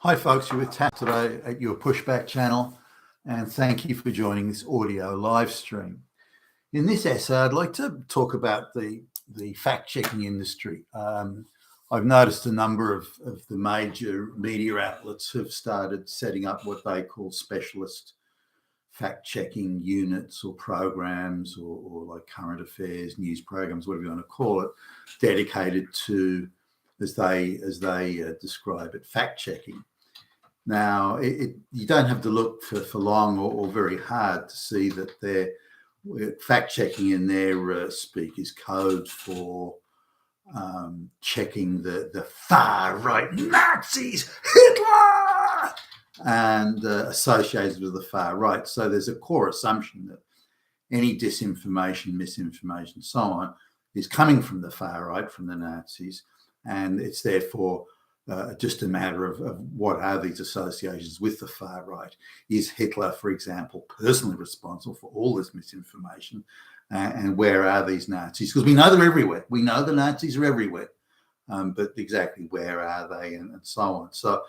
Hi folks, you're with Tat today at your Pushback channel, and thank you for joining this audio live stream. In this essay, I'd like to talk about the fact-checking industry. I've noticed a number of the major media outlets have started setting up what they call specialist fact-checking units or programs or like current affairs, news programs, whatever you want to call it, dedicated to, as they describe it, fact-checking. Now, you don't have to look for long or very hard to see that they're fact-checking in their speak is code for checking the far-right Nazis, Hitler, and associated with the far right. So there's a core assumption that any disinformation, misinformation, so on, is coming from the far right, from the Nazis, and it's therefore just a matter of what are these associations with the far right. Is Hitler, for example, personally responsible for all this misinformation? And where are these Nazis? Because we know they're everywhere. We know the Nazis are everywhere, but exactly where are they, and so on. So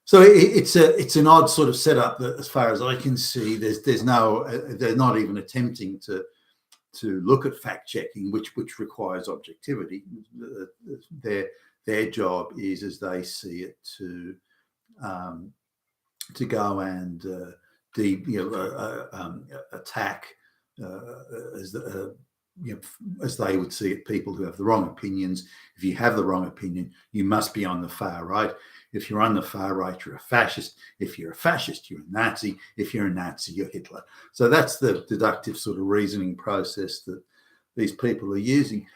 it's an odd sort of setup that, as far as I can see, they're not even attempting to look at fact checking, which requires objectivity. Their job is, as they see it, to go and attack, as they would see it, people who have the wrong opinions. If you have the wrong opinion, you must be on the far right. If you're on the far right, you're a fascist. If you're a fascist, you're a Nazi. If you're a Nazi, you're Hitler. So that's the deductive sort of reasoning process that these people are using.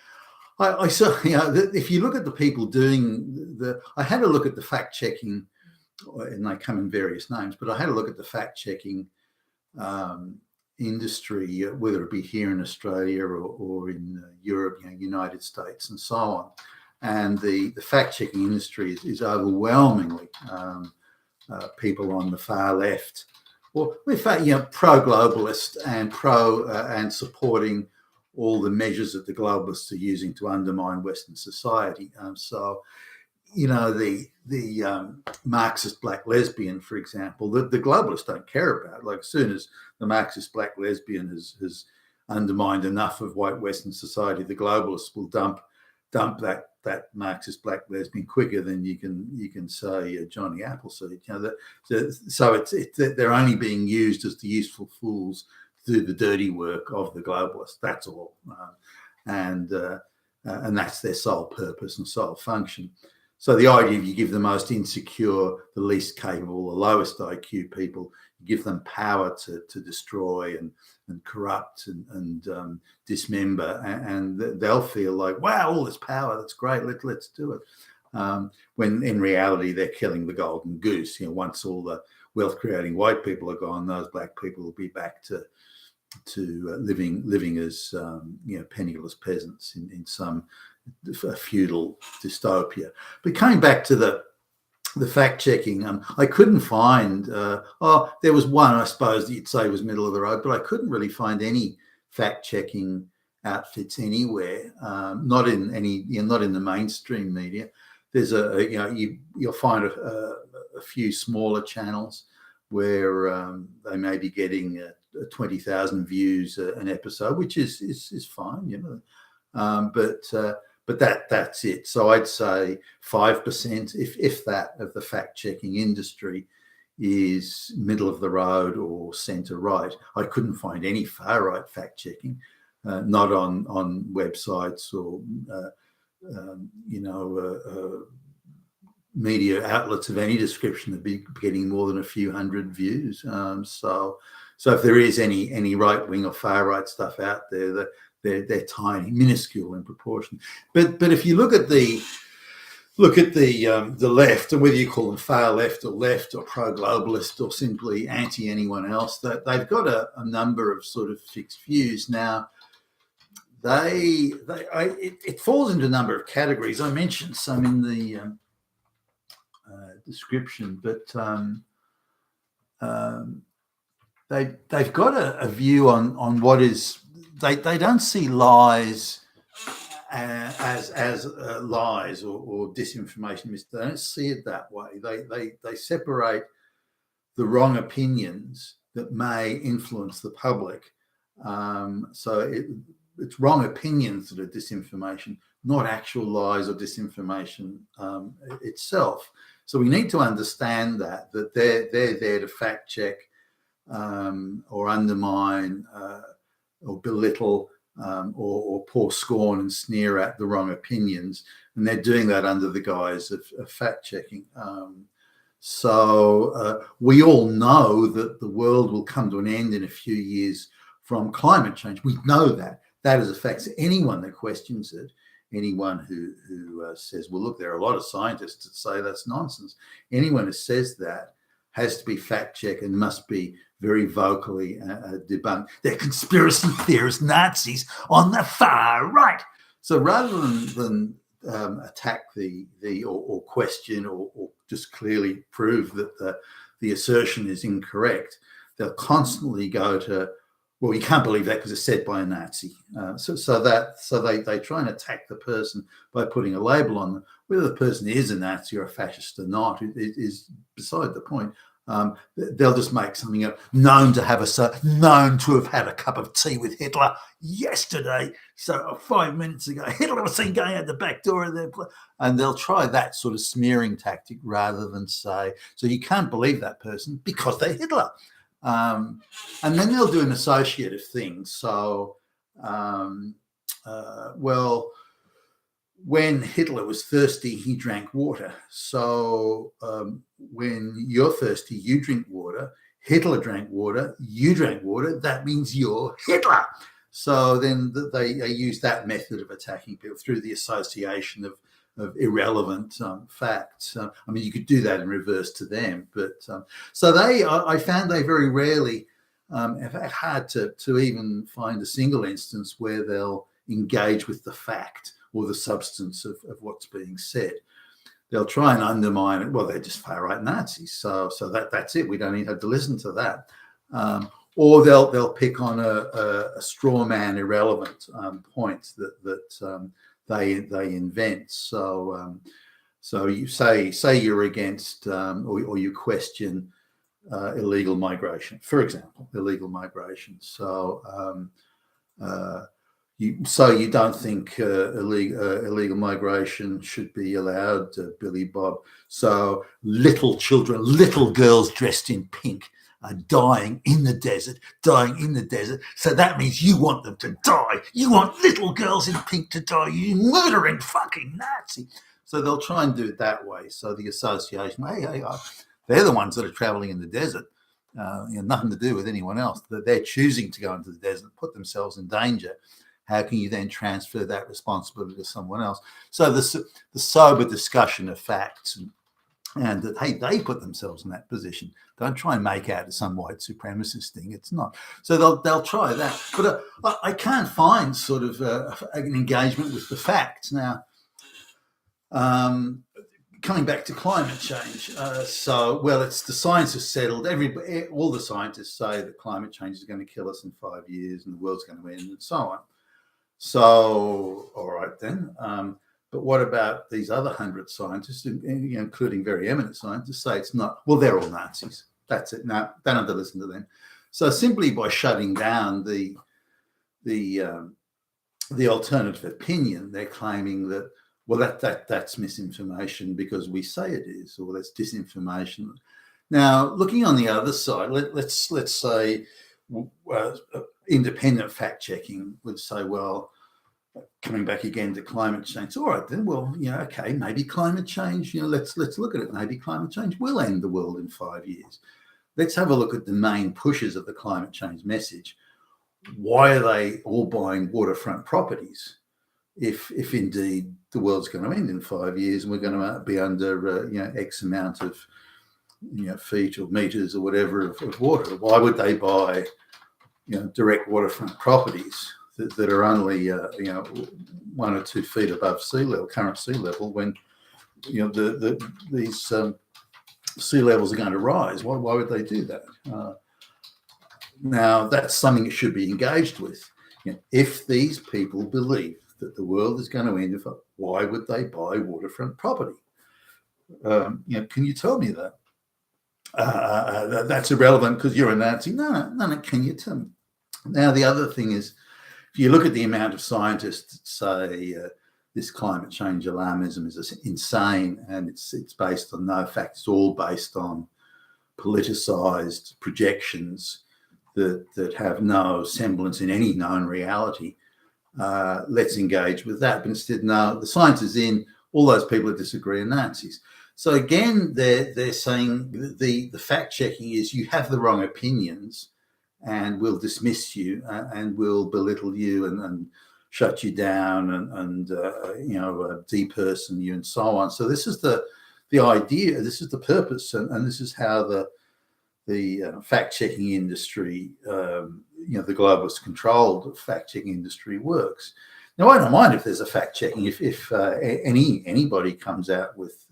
I saw, if you look at the people doing I had a look at the fact checking, and they come in various names, but I had a look at the fact checking industry, whether it be here in Australia or in Europe, United States, and so on. And the fact checking industry is overwhelmingly people on the far left, or in fact, pro-globalist and and supporting all the measures that the globalists are using to undermine Western society. The Marxist black lesbian, for example, the globalists don't care about. Like, as soon as the Marxist black lesbian has undermined enough of white Western society, the globalists will dump that Marxist black lesbian quicker than you can say Johnny Appleseed. So they're only being used as the useful fools to do the dirty work of the globalists. That's all, and that's their sole purpose and sole function. So the idea of you give the most insecure, the least capable, the lowest IQ people, you give them power to destroy and corrupt and dismember, and they'll feel like, wow, all this power, that's great, let's do it. When in reality, they're killing the golden goose. Once all the wealth-creating white people are gone, those black people will be back to living as penniless peasants in some feudal dystopia. But coming back to the fact checking, I couldn't find. There was one, I suppose, that you'd say was middle of the road, but I couldn't really find any fact checking outfits anywhere. Not in the mainstream media. There's you'll find a few smaller channels where they may be getting 20,000 views an episode, which is fine, but that's it. So I'd say 5%, if that, of the fact-checking industry is middle of the road or centre right. I couldn't find any far right fact-checking, not on websites or media outlets of any description that be getting more than a few hundred views. So if there is any right wing or far right stuff out there, they're tiny, minuscule in proportion. But if you look at the left, and whether you call them far left or pro-globalist or simply anti anyone else, that they've got a number of sort of fixed views. Now, it falls into a number of categories. I mentioned some in the description, but they've got a view on what is. They don't see lies as lies or disinformation. They don't see it that way. They separate the wrong opinions that may influence the public. So it's wrong opinions that are disinformation, not actual lies or disinformation itself. So we need to understand that they're there to fact check or undermine or belittle or pour scorn and sneer at the wrong opinions. And they're doing that under the guise of fact checking. So we all know that the world will come to an end in a few years from climate change. We know that. That is a fact. So anyone that questions it, anyone who says, well, look, there are a lot of scientists that say that's nonsense. Anyone who says that has to be fact-checked and must be very vocally debunked. They're conspiracy theorist Nazis on the far right. So rather than attack or question or just clearly prove that the assertion is incorrect, they'll constantly go to, well, you can't believe that because it's said by a Nazi. So they try and attack the person by putting a label on them. Whether the person is a Nazi or a fascist or not is beside the point. They'll just make something up. Known to have had a cup of tea with Hitler yesterday. So 5 minutes ago, Hitler was seen going out the back door of their place. And they'll try that sort of smearing tactic rather than say, so you can't believe that person because they're Hitler. And then they'll do an associative thing. So, well, when Hitler was thirsty, he drank water. So when you're thirsty, you drink water. Hitler drank water. You drank water. That means you're Hitler. So then they use that method of attacking people through the association of irrelevant facts. I mean, you could do that in reverse to them. But so I found they very rarely have had hard to even find a single instance where they'll engage with the fact or the substance of what's being said. They'll try and undermine it. Well, they're just far-right Nazis. So that's it. We don't even have to listen to that. Or they'll pick on a straw man irrelevant point that they invent. So you say you're against or you question illegal migration, for example, illegal migration. So you don't think illegal migration should be allowed, Billy Bob. So little children, little girls dressed in pink are dying in the desert. So that means you want them to die. You want little girls in pink to die. You murdering fucking Nazi. So they'll try and do it that way. So the association, hey, they're the ones that are traveling in the desert. Nothing to do with anyone else. They're choosing to go into the desert, put themselves in danger. How can you then transfer that responsibility to someone else? So the sober discussion of facts and that, hey, they put themselves in that position. Don't try and make out it's some white supremacist thing. It's not. So they'll try that. But I can't find sort of an engagement with the facts. Now, coming back to climate change. It's the science is settled. All the scientists say that climate change is going to kill us in 5 years and the world's going to end and so on. So, all right then. But what about these other 100 scientists, including very eminent scientists, say it's not? Well, they're all Nazis. That's it. No, don't have to listen to them. So simply by shutting down the alternative opinion, they're claiming that, well, that's misinformation because we say it is, or that's disinformation. Now, looking on the other side, let's say independent fact checking would say, well, coming back again to climate change. All right, then, well, okay, maybe climate change, let's look at it. Maybe climate change will end the world in 5 years. Let's have a look at the main pushers of the climate change message. Why are they all buying waterfront properties if indeed the world's going to end in 5 years and we're going to be under X amount of feet or meters or whatever of water? Why would they buy direct waterfront properties that are only 1 or 2 feet above current sea level, when these sea levels are going to rise? Why would they do that? Now that's something that should be engaged with. If these people believe that the world is going to end, why would they buy waterfront property? Can you tell me that? That's irrelevant because you're a Nazi. No. Can you tell me? Now, the other thing is, if you look at the amount of scientists that say this climate change alarmism is insane and it's based on no facts, it's all based on politicized projections that have no semblance in any known reality, let's engage with that. But instead, no, the science is in, all those people that disagree are Nazis. So again, they're saying the fact-checking is you have the wrong opinions and we'll dismiss you and we'll belittle you and shut you down and deperson you and so on. So this is the idea, this is the purpose, and this is how the fact-checking industry, the globalist controlled fact-checking industry works. Now, I don't mind if there's a fact-checking, if anybody comes out with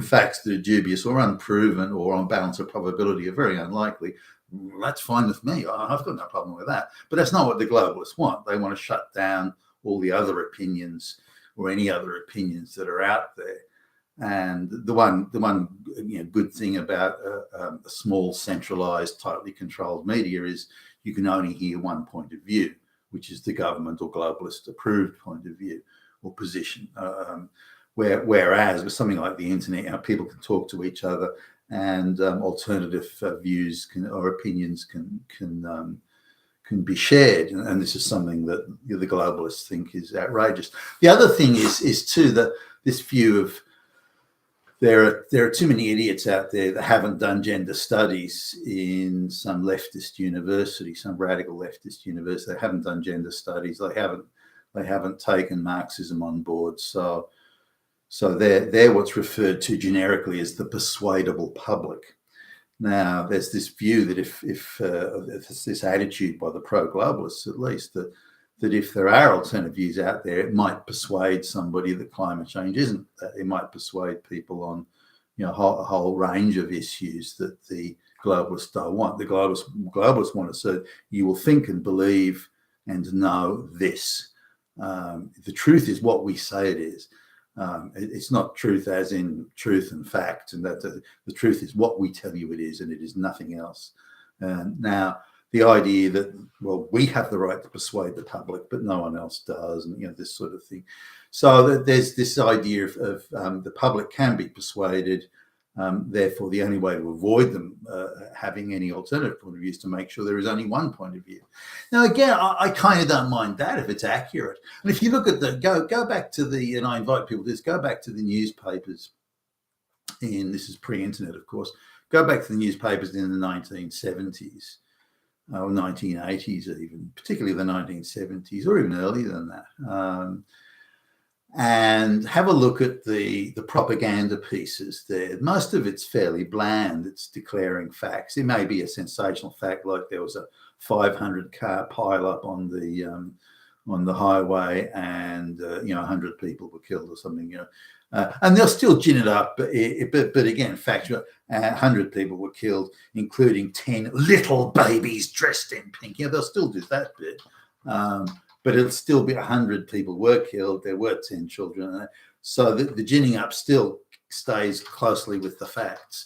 facts that are dubious or unproven or on balance of probability are very unlikely, that's fine with me. I've got no problem with that. But that's not what the globalists want. They want to shut down all the other opinions or any other opinions that are out there. And the one good thing about a small, centralized, tightly controlled media is you can only hear one point of view, which is the government or globalist approved point of view or position. Whereas with something like the internet, people can talk to each other, and alternative views or opinions can be shared, and this is something that the globalists think is outrageous. The other thing is too that this view of there are too many idiots out there that haven't done gender studies in some leftist university, some radical leftist university. They haven't done gender studies. They haven't taken Marxism on board. So they're what's referred to generically as the persuadable public. Now, there's this view that if it's this attitude by the pro-globalists, at least, that if there are alternative views out there, it might persuade somebody that climate change isn't. It might persuade people on, a whole range of issues that the globalists don't want. The globalists want to say you will think and believe and know this. The truth is what we say it is. It's not truth as in truth and fact, and that the truth is what we tell you it is, and it is nothing else. Now, the idea that, well, we have the right to persuade the public, but no one else does, and this sort of thing. So there's this idea of the public can be persuaded. Therefore, the only way to avoid them having any alternative point of view is to make sure there is only one point of view. Now, again, I kind of don't mind that if it's accurate. And if you look at go back to and I invite people to this, go back to the newspapers this is pre-internet, of course, go back to the newspapers in the 1970s or 1980s even, particularly the 1970s or even earlier than that. And have a look at the propaganda pieces there. Most of it's fairly bland. It's declaring facts. It may be a sensational fact, like there was a 500-car pileup on the highway, and 100 people were killed or something. And they'll still gin it up, but again, factual. 100 people were killed, including 10 little babies dressed in pink. They'll still do that bit. But it'll still be 100 people were killed. There were 10 children. So the ginning up still stays closely with the facts.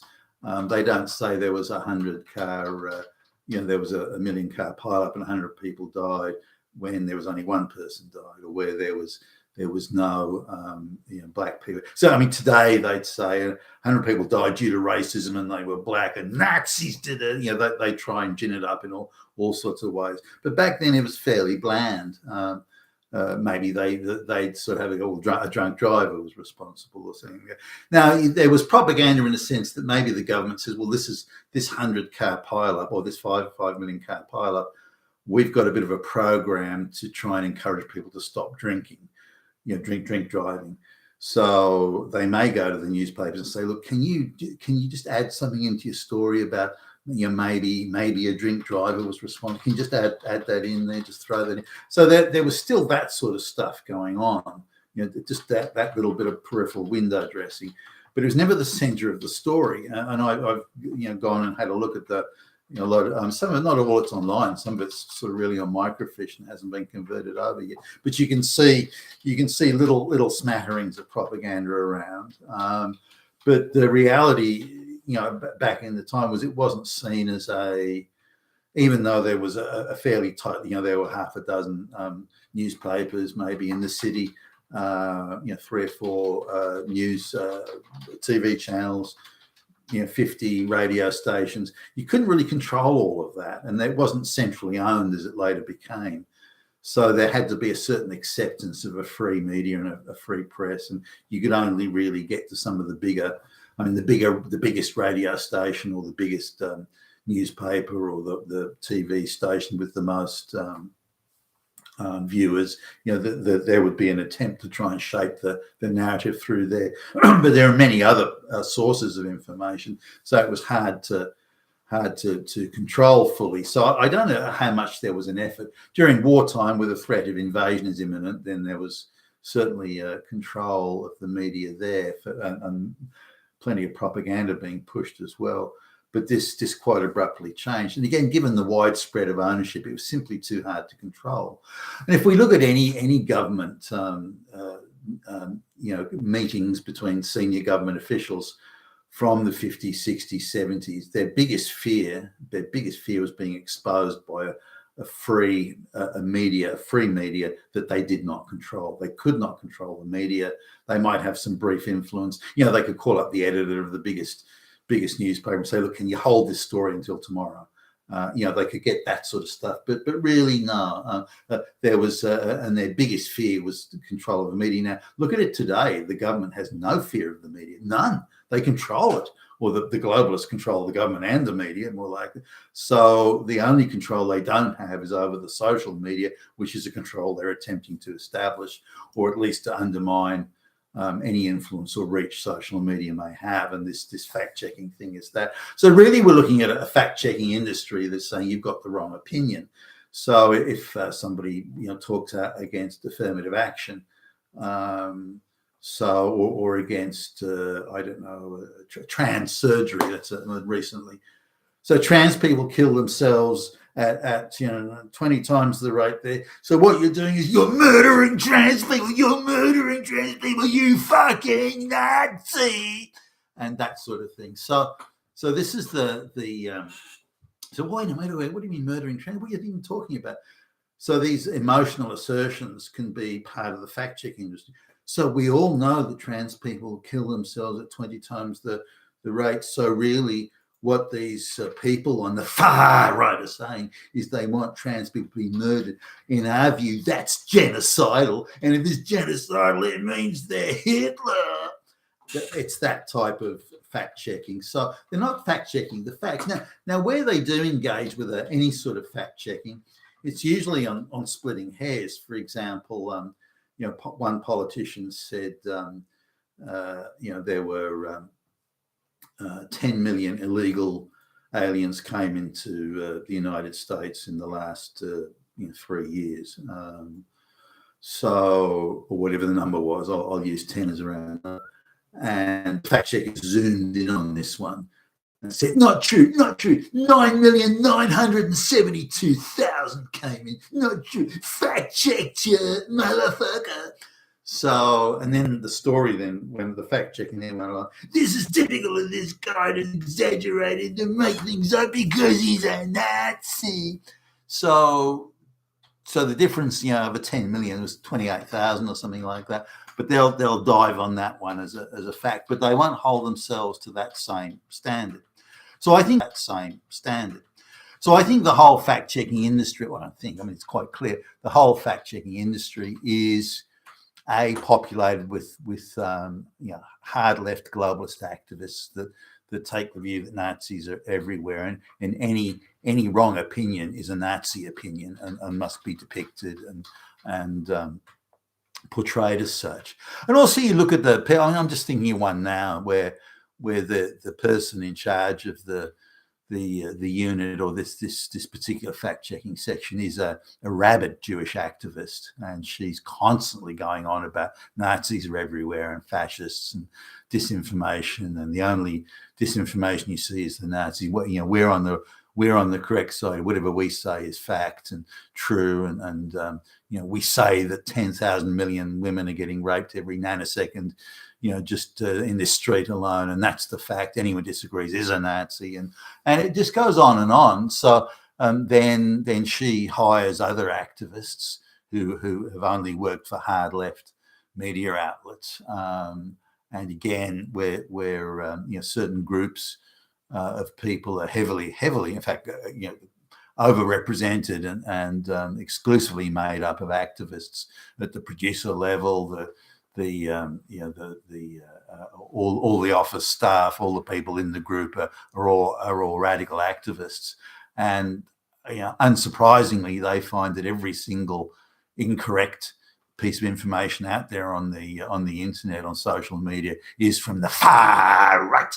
They don't say there was 100-car, there was a 1 million car pileup and 100 people died when there was only one person died, or where there was no black people. So, today they'd say 100 people died due to racism and they were black and Nazis did it. They try and gin it up in all sorts of ways. But back then it was fairly bland. Maybe they'd sort of have a drunk driver was responsible or something. Now, there was propaganda in the sense that maybe the government says, well, this 100-car pileup or this 5 million car pileup, we've got a bit of a program to try and encourage people to stop drinking. Drink driving. So they may go to the newspapers and say, look, can you just add something into your story about maybe a drink driver was responsible? Can you just add that in there, just throw that in? So there was still that sort of stuff going on, just that little bit of peripheral window dressing, but it was never the center of the story. And I've gone and had a look at a lot of some of not all it's online. Some of it's sort of really on microfiche and hasn't been converted over yet. But you can see little smatterings of propaganda around. But the reality, back in the time was it wasn't seen as even though there was a fairly tight, there were half a dozen newspapers maybe in the city, 3 or 4 news TV channels, 50 radio stations. You couldn't really control all of that, and that wasn't centrally owned as it later became. So there had to be a certain acceptance of a free media and a free press, and you could only really get to some of the biggest radio station or the biggest newspaper or the TV station with the most viewers. There would be an attempt to try and shape the narrative through there. But there are many other sources of information, so it was hard to control fully. So I don't know how much there was an effort during wartime, with a threat of invasion is imminent. Then there was certainly control of the media there, and plenty of propaganda being pushed as well. But this quite abruptly changed. And again, given the widespread of ownership, it was simply too hard to control. And if we look at any government, meetings between senior government officials from the 50s, 60s, 70s, their biggest fear was being exposed by a free media that they did not control. They could not control the media. They might have some brief influence. They could call up the editor of the biggest newspaper and say, look, can you hold this story until tomorrow? They could get that sort of stuff, but really no. There was, and their biggest fear was the control of the media. Now, look at it today. The government has no fear of the media, none. They control it, or the globalists control the government and the media, more likely. So the only control they don't have is over the social media, which is a control they're attempting to establish, or at least to undermine any influence or reach social media may have. And this fact-checking thing is that. So really we're looking at a fact-checking industry that's saying you've got the wrong opinion. So if somebody talks out against affirmative action, or against trans surgery, that's recently. So trans people kill themselves at 20 times the rate there. So what you're doing is you're murdering trans people, you fucking Nazi, and that sort of thing. So this is the so wait a minute, what do you mean murdering trans? What are you even talking about? So these emotional assertions can be part of the fact-checking industry. So we all know that trans people kill themselves at 20 times the rate. So really what these people on the far right are saying is they want trans people to be murdered. In our view, that's genocidal. And if it's genocidal, it means they're Hitler. It's that type of fact-checking. So they're not fact-checking the facts. Now where they do engage with any sort of fact-checking, it's usually on splitting hairs. For example, one politician said, there were 10 million illegal aliens came into the United States in the last 3 years. Or whatever the number was, I'll use 10 as a round. And fact checkers zoomed in on this one and said, not true. 9,972,000 came in. Not true. Fact checked you, motherfucker. So, and then the story when the fact-checking then went on, this is typical of this guy to exaggerate it to make things up because he's a Nazi. So the difference, of a 10 million was 28,000 or something like that. But they'll dive on that one as a fact, but they won't hold themselves to that same standard. So I think the whole fact-checking industry, it's quite clear, the whole fact-checking industry is populated with hard left globalist activists that take the view that Nazis are everywhere, and any wrong opinion is a Nazi opinion and must be depicted and portrayed as such. And also you look at I'm just thinking of one now where the person in charge of the unit or this particular fact-checking section is a rabid Jewish activist, and she's constantly going on about Nazis are everywhere and fascists and disinformation, and the only disinformation you see is the Nazis. We're on the we're on the correct side. Whatever we say is fact and true, and we say that 10,000 million women are getting raped every nanosecond, just in this street alone, and that's the fact. Anyone disagrees is a Nazi, and it just goes on and on. So then she hires other activists who have only worked for hard left media outlets, and again, where certain groups of people are heavily, in fact, overrepresented and exclusively made up of activists at the producer level, all the office staff, all the people in the group are all radical activists, and unsurprisingly, they find that every single incorrect piece of information out there on the internet, on social media, is from the far right.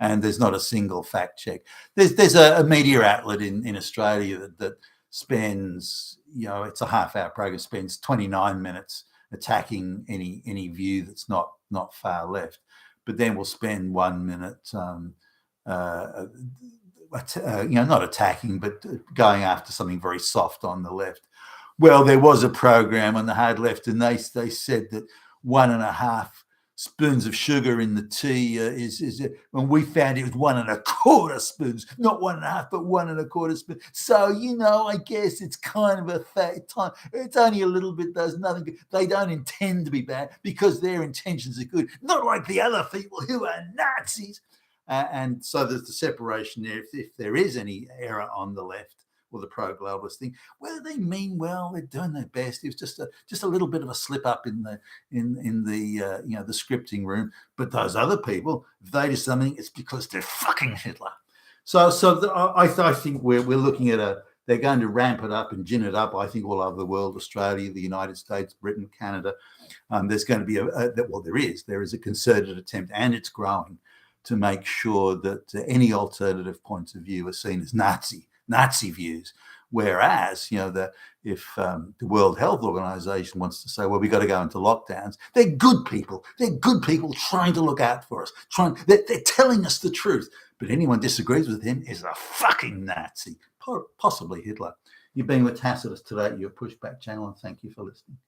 And there's not a single fact check. There's a media outlet in Australia that spends, it's a half-hour program, spends 29 minutes attacking any view that's not far left, but then we'll spend 1 minute, not attacking, but going after something very soft on the left. Well, there was a program on the hard left, and they said that 1.5 spoons of sugar in the tea is when we found it was 1.25 spoons, not 1.5, but 1.25 spoons. So I guess it's kind of a fact. It's only a little bit, does nothing good. They don't intend to be bad because their intentions are good, not like the other people who are Nazis. And so there's the separation there. If there is any error on the left or the pro-globalist thing, whether they mean well, they're doing their best. It was just a little bit of a slip up in the the scripting room. But those other people, if they do something, it's because they're fucking Hitler. So I think we're looking at they're going to ramp it up and gin it up. I think all over the world, Australia, the United States, Britain, Canada. There's going to be there is a concerted attempt, and it's growing, to make sure that any alternative points of view are seen as Nazi views. Whereas, if the World Health Organization wants to say, well, we got to go into lockdowns, they're good people. They're good people trying to look out for us. They're telling us the truth. But anyone disagrees with him is a fucking Nazi, possibly Hitler. You've been with Tacitus today at your Pushback channel, and thank you for listening.